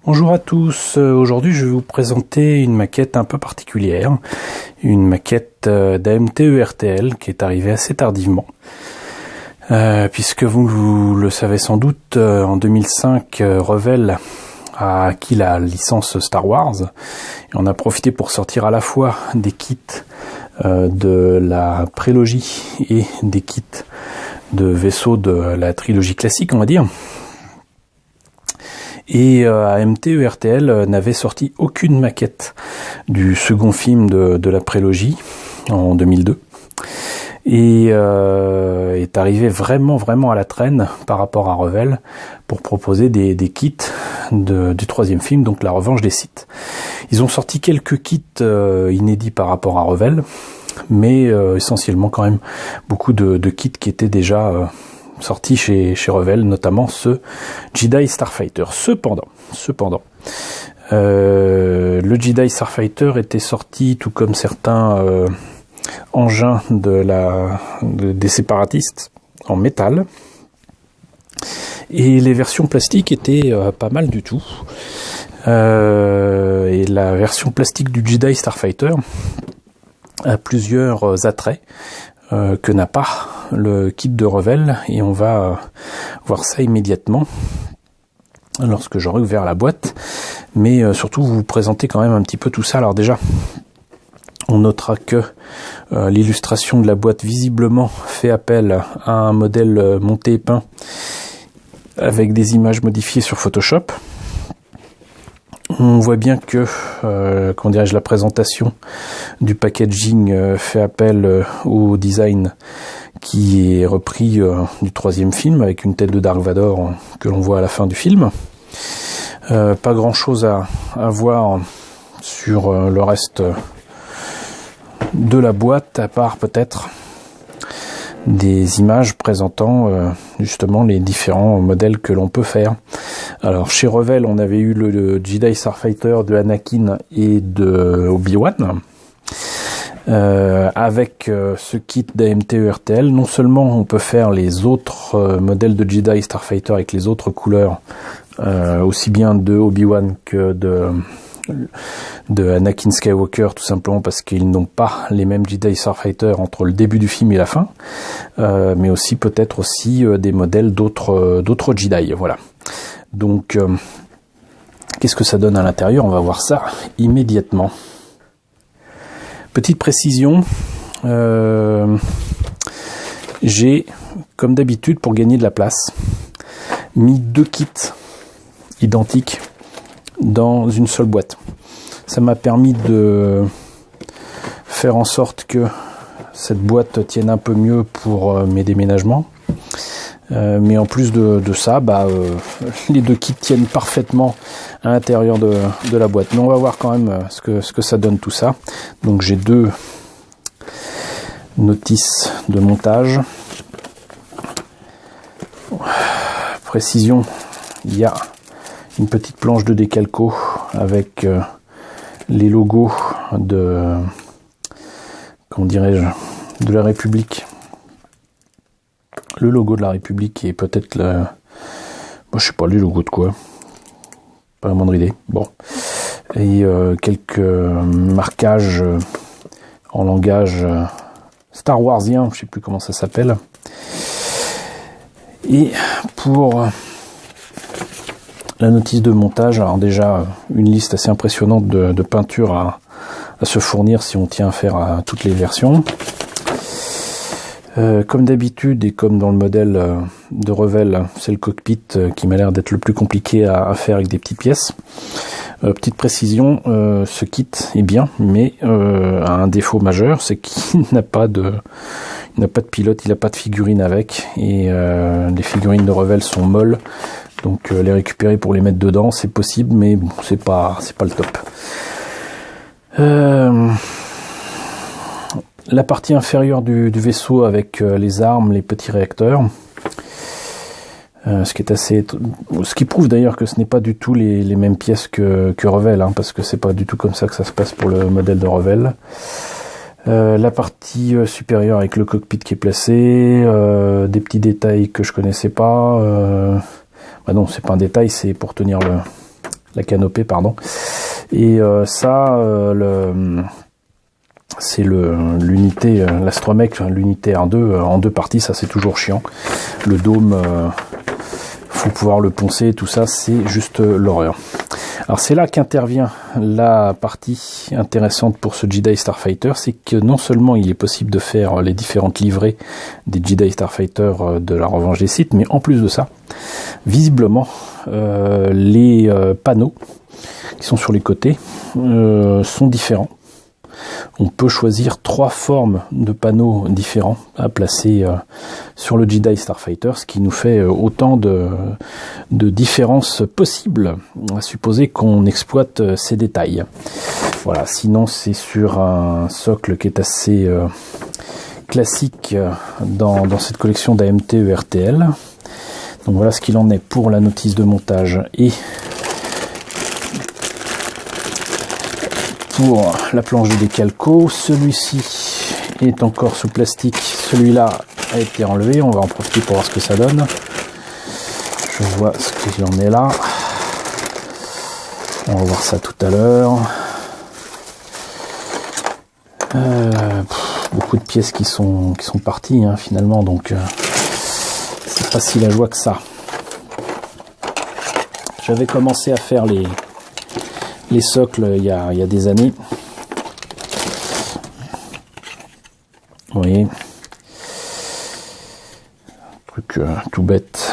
Bonjour à tous, aujourd'hui je vais vous présenter une maquette un peu particulière, une maquette d'AMT ERTL qui est arrivée assez tardivement, puisque vous le savez sans doute, en 2005 Revell a acquis la licence Star Wars et on a profité pour sortir à la fois des kits de la prélogie et des kits de vaisseaux de la trilogie classique, on va dire. Et AMT ERTL n'avait sorti aucune maquette du second film de la prélogie en 2002 et est arrivé vraiment à la traîne par rapport à Revell pour proposer des kits du troisième film, donc la revanche des Sith. Ils ont sorti quelques kits inédits par rapport à Revell, mais essentiellement quand même beaucoup de kits qui étaient déjà sorti chez Revell, notamment ce Jedi Starfighter. Cependant, le Jedi Starfighter était sorti, tout comme certains engins des séparatistes, en métal, et les versions plastiques étaient pas mal du tout. Et la version plastique du Jedi Starfighter a plusieurs attraits que n'a pas le kit de Revell, et on va voir ça immédiatement lorsque j'aurai ouvert la boîte, mais surtout vous présenter quand même un petit peu tout ça. Alors déjà, on notera que l'illustration de la boîte visiblement fait appel à un modèle monté et peint avec des images modifiées sur Photoshop. On voit bien que la présentation du packaging fait appel au design qui est repris du troisième film, avec une tête de Dark Vador que l'on voit à la fin du film. Pas grand chose à voir sur le reste de la boîte, à part peut-être des images présentant justement les différents modèles que l'on peut faire. Alors chez Revell, on avait eu le Jedi Starfighter de Anakin et de Obi-Wan. Avec ce kit d'AMT ERTL, non seulement on peut faire les autres modèles de Jedi Starfighter avec les autres couleurs, aussi bien de Obi-Wan que de Anakin Skywalker, tout simplement parce qu'ils n'ont pas les mêmes Jedi Starfighter entre le début du film et la fin, mais aussi peut-être aussi des modèles d'autres Jedi, voilà. Donc qu'est-ce que ça donne à l'intérieur? On va voir ça immédiatement. Petite précision, j'ai, comme d'habitude, pour gagner de la place, mis deux kits identiques dans une seule boîte. Ça m'a permis de faire en sorte que cette boîte tienne un peu mieux pour mes déménagements. Mais en plus de ça, les deux kits tiennent parfaitement à l'intérieur de la boîte. Mais on va voir quand même ce que ça donne tout ça. Donc j'ai deux notices de montage. Précision, il y a une petite planche de décalco avec les logos de, comment dirais-je, de la République. Le logo de la République et peut-être je sais pas, les logos de quoi, pas la moindre idée. Bon, et quelques marquages en langage Star Warsien, je sais plus comment ça s'appelle. Et pour la notice de montage, alors déjà une liste assez impressionnante de peintures à se fournir si on tient à faire à toutes les versions. Comme d'habitude et comme dans le modèle de Revell, c'est le cockpit qui m'a l'air d'être le plus compliqué à faire avec des petites pièces. Petite précision, ce kit est bien, mais a un défaut majeur, c'est qu'il n'a pas de pilote, il n'a pas de figurine avec, et les figurines de Revell sont molles, donc les récupérer pour les mettre dedans, c'est possible, mais bon, c'est pas le top. La partie inférieure du vaisseau avec les armes, les petits réacteurs, ce qui prouve d'ailleurs que ce n'est pas du tout les mêmes pièces que Revell, parce que c'est pas du tout comme ça que ça se passe pour le modèle de Revell. La partie supérieure avec le cockpit qui est placé, des petits détails que je connaissais pas. Non, c'est pas un détail, c'est pour tenir la canopée, pardon. Et ça, c'est l'unité, l'Astromech, l'unité R2 en 2 parties, ça c'est toujours chiant. Le dôme, faut pouvoir le poncer, tout ça, c'est juste l'horreur. Alors c'est là qu'intervient la partie intéressante pour ce Jedi Starfighter, c'est que non seulement il est possible de faire les différentes livrées des Jedi Starfighter de la Revanche des Sith, mais en plus de ça, visiblement, les panneaux qui sont sur les côtés sont différents. On peut choisir 3 formes de panneaux différents à placer sur le Jedi Starfighter, ce qui nous fait autant de différences possibles, à supposer qu'on exploite ces détails. Voilà, sinon c'est sur un socle qui est assez classique dans cette collection d'AMT ERTL. Donc voilà ce qu'il en est pour la notice de montage et pour la planche de décalco. Celui-ci est encore sous plastique, celui-là a été enlevé, on va en profiter pour voir ce que ça donne. Je vois ce qu'il en est là, on va voir ça tout à l'heure. Beaucoup de pièces qui sont parties hein, finalement, donc c'est pas si la joie que ça. J'avais commencé à faire les socles il y a des années. Vous voyez, truc tout bête.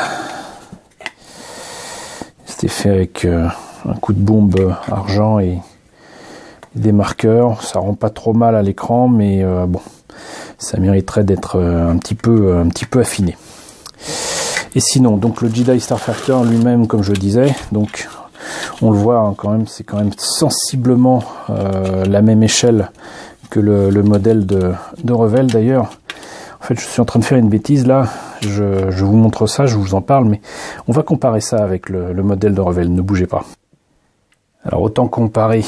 C'était fait avec un coup de bombe argent et des marqueurs. Ça rend pas trop mal à l'écran, mais bon, ça mériterait d'être un petit peu affiné. Et sinon, donc le Jedi Starfighter lui-même, comme je le disais, donc on le voit hein, quand même, c'est quand même sensiblement la même échelle que le modèle de Revell. D'ailleurs, en fait, je suis en train de faire une bêtise là. Je vous montre ça, je vous en parle, mais on va comparer ça avec le modèle de Revell. Ne bougez pas. Alors autant comparer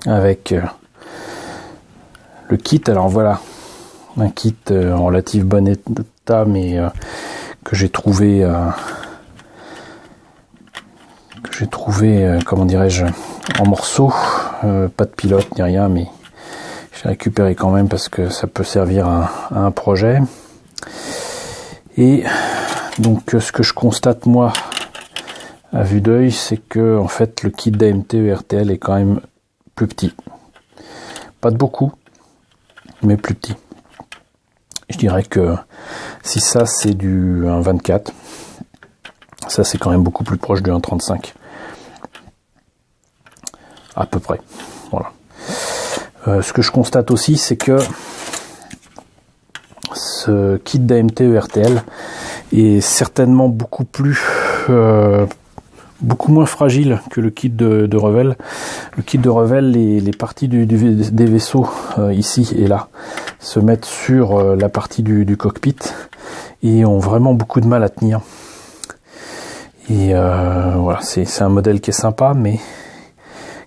avec le kit. Alors voilà, un kit en relative bon état, mais que j'ai trouvé comment dirais-je, en morceaux, pas de pilote ni rien, mais j'ai récupéré quand même parce que ça peut servir à un projet. Et donc ce que je constate moi à vue d'œil, c'est que en fait le kit d'AMT ERTL est quand même plus petit, pas de beaucoup, mais plus petit. Je dirais que si ça c'est du 1.24, ça c'est quand même beaucoup plus proche du 1.35. À peu près. Voilà. Ce que je constate aussi, c'est que ce kit d'AMT ERTL est certainement beaucoup moins fragile que le kit de Revell. Le kit de Revell, les parties des vaisseaux ici et là se mettent sur la partie du cockpit et ont vraiment beaucoup de mal à tenir. Et voilà, c'est un modèle qui est sympa, mais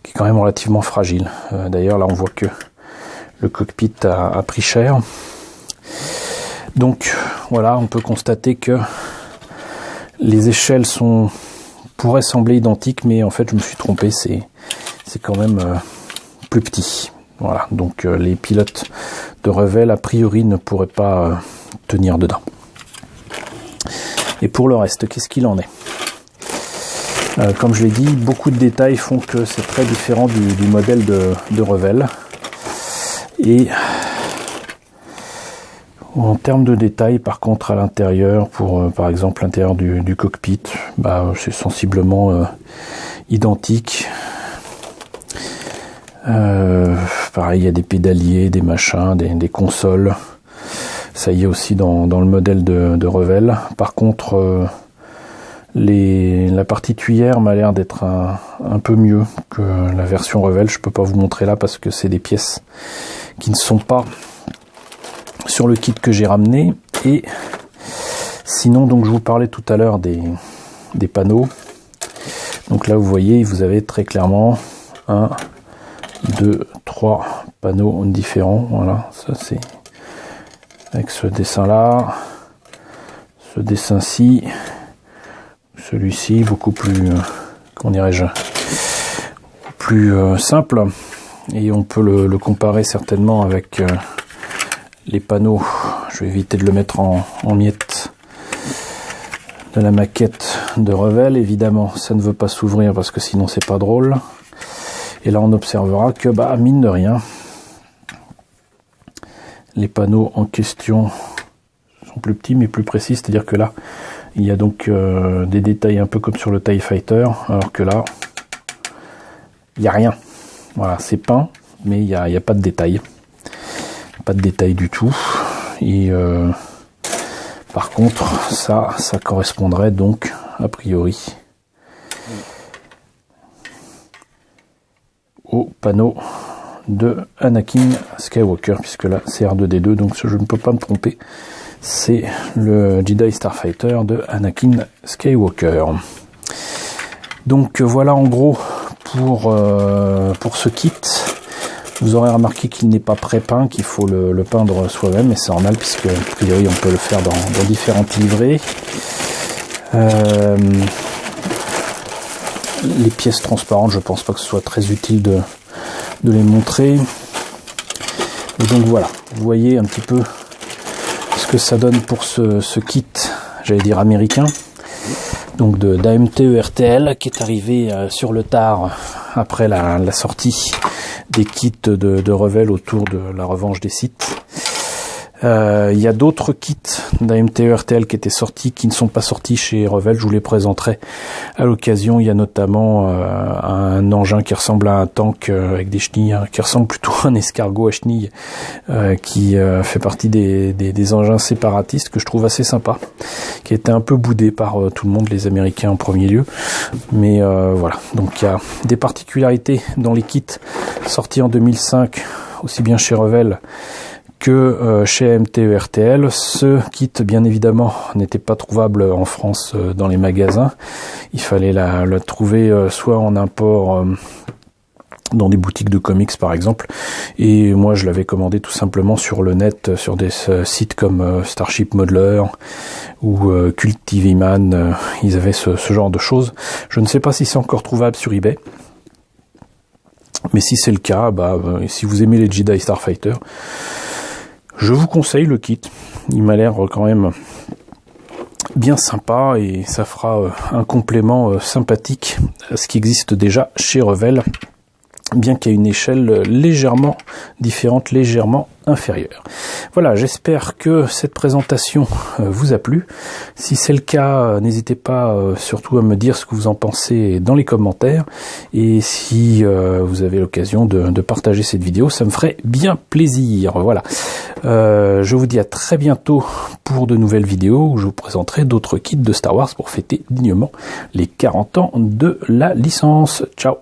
qui est quand même relativement fragile. D'ailleurs, là, on voit que le cockpit a pris cher. Donc, voilà, on peut constater que les échelles pourraient sembler identiques, mais en fait, je me suis trompé. C'est quand même plus petit. Voilà, donc les pilotes de Revell, a priori, ne pourraient pas tenir dedans. Et pour le reste, qu'est-ce qu'il en est ? Comme je l'ai dit, beaucoup de détails font que c'est très différent du modèle de Revell. Et en termes de détails, par contre, à l'intérieur, pour par exemple l'intérieur du cockpit, c'est sensiblement identique. Pareil, il y a des pédaliers, des machins, des consoles. Ça y est aussi dans le modèle de Revell. Par contre, la partie tuyère m'a l'air d'être un peu mieux que la version Revell. Je peux pas vous montrer là parce que c'est des pièces qui ne sont pas sur le kit que j'ai ramené. Et sinon, donc je vous parlais tout à l'heure des panneaux. Donc là vous voyez, vous avez très clairement 1, 2, 3 panneaux différents. Voilà, ça c'est avec ce dessin là, ce dessin ci, celui-ci beaucoup plus comment dirais-je, plus simple, et on peut le comparer certainement avec les panneaux. Je vais éviter de le mettre en miettes, de la maquette de Revell. Évidemment, ça ne veut pas s'ouvrir parce que sinon c'est pas drôle. Et là, on observera que, bah, mine de rien, les panneaux en question sont plus petits mais plus précis. C'est-à-dire que là, il y a donc des détails un peu comme sur le TIE Fighter, alors que là, il n'y a rien. Voilà, c'est peint, mais il n'y a pas de détails. Pas de détails du tout. Et par contre, ça correspondrait donc, a priori, au panneau de Anakin Skywalker, puisque là c'est R2D2, donc je ne peux pas me tromper, c'est le Jedi Starfighter de Anakin Skywalker. Donc voilà en gros pour ce kit. Vous aurez remarqué qu'il n'est pas pré-peint, qu'il faut le peindre soi-même, et c'est normal puisque a priori on peut le faire dans différentes livrées. Les pièces transparentes, je pense pas que ce soit très utile de les montrer. Et donc voilà, vous voyez un petit peu ce que ça donne pour ce kit, j'allais dire américain, donc d'AMT ERTL, qui est arrivé sur le tard après la sortie des kits de Revell autour de la revanche des Sith. Il y a d'autres kits d'AMT ERTL qui étaient sortis, qui ne sont pas sortis chez Revell. Je vous les présenterai à l'occasion. Il y a notamment un engin qui ressemble à un tank avec des chenilles, qui ressemble plutôt à un escargot à chenilles, qui fait partie des engins séparatistes que je trouve assez sympa, qui a été un peu boudé par tout le monde, les Américains en premier lieu. Mais voilà, donc il y a des particularités dans les kits sortis en 2005, aussi bien chez Revell que chez AMT ERTL. Ce kit, bien évidemment, n'était pas trouvable en France dans les magasins. Il fallait la trouver soit en import dans des boutiques de comics par exemple, et moi je l'avais commandé tout simplement sur le net, sur des sites comme Starship Modeler ou Cult TV Man. Ils avaient ce genre de choses. Je ne sais pas si c'est encore trouvable sur eBay, mais si c'est le cas, si vous aimez les Jedi Starfighter, je vous conseille le kit. Il m'a l'air quand même bien sympa et ça fera un complément sympathique à ce qui existe déjà chez Revell, bien qu'à une échelle légèrement différente, légèrement inférieure. Voilà, j'espère que cette présentation vous a plu. Si c'est le cas, n'hésitez pas surtout à me dire ce que vous en pensez dans les commentaires, et si vous avez l'occasion de partager cette vidéo, ça me ferait bien plaisir. Voilà, je vous dis à très bientôt pour de nouvelles vidéos où je vous présenterai d'autres kits de Star Wars pour fêter dignement les 40 ans de la licence. Ciao!